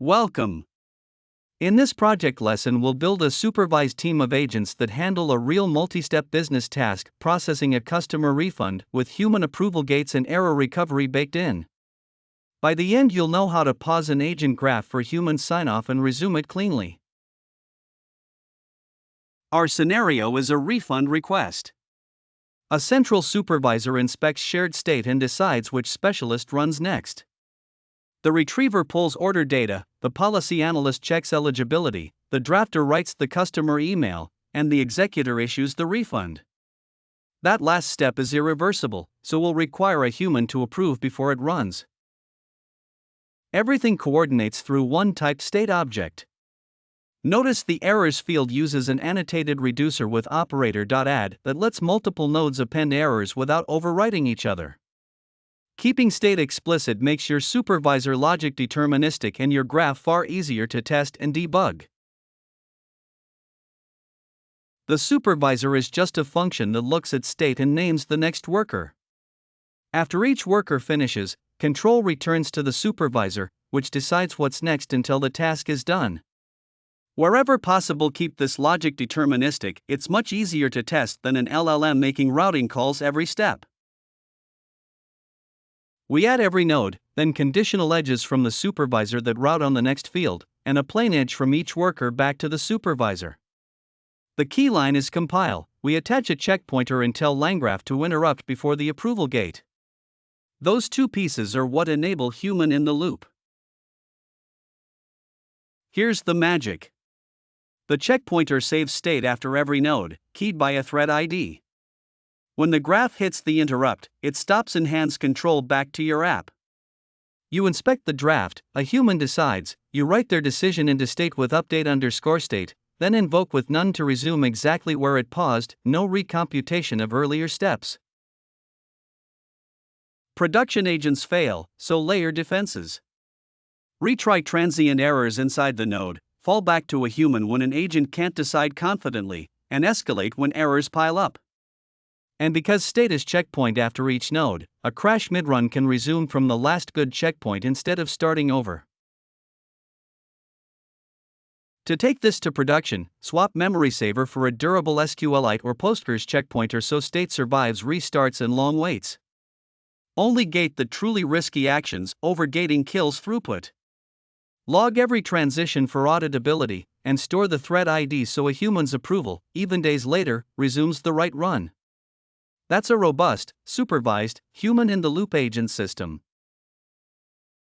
Welcome! In this project lesson, we'll build a supervised team of agents that handle a real multi-step business task, processing a customer refund, with human approval gates and error recovery baked in. By the end, you'll know how to pause an agent graph for human sign-off and resume it cleanly. Our scenario is a refund request. A central supervisor inspects shared state and decides which specialist runs next. The retriever pulls order data, the policy analyst checks eligibility, the drafter writes the customer email, and the executor issues the refund. That last step is irreversible, so will require a human to approve before it runs. Everything coordinates through one typed state object. Notice the errors field uses an annotated reducer with operator.add that lets multiple nodes append errors without overwriting each other. Keeping state explicit makes your supervisor logic deterministic and your graph far easier to test and debug. The supervisor is just a function that looks at state and names the next worker. After each worker finishes, control returns to the supervisor, which decides what's next until the task is done. Wherever possible, keep this logic deterministic. It's much easier to test than an LLM making routing calls every step. We add every node, then conditional edges from the supervisor that route on the next field, and a plain edge from each worker back to the supervisor. The key line is compile. We attach a checkpointer and tell LangGraph to interrupt before the approval gate. Those two pieces are what enable human in the loop. Here's the magic. The checkpointer saves state after every node, keyed by a thread ID. When the graph hits the interrupt, it stops and hands control back to your app. You inspect the draft, a human decides, you write their decision into state with update_state, then invoke with none to resume exactly where it paused, no recomputation of earlier steps. Production agents fail, so layer defenses. Retry transient errors inside the node, fall back to a human when an agent can't decide confidently, and escalate when errors pile up. And because state is checkpoint after each node, a crash midrun can resume from the last good checkpoint instead of starting over. To take this to production, swap memory saver for a durable SQLite or Postgres checkpointer so state survives restarts and long waits. Only gate the truly risky actions, overgating kills throughput. Log every transition for auditability, and store the thread ID so a human's approval, even days later, resumes the right run. That's a robust, supervised, human-in-the-loop agent system.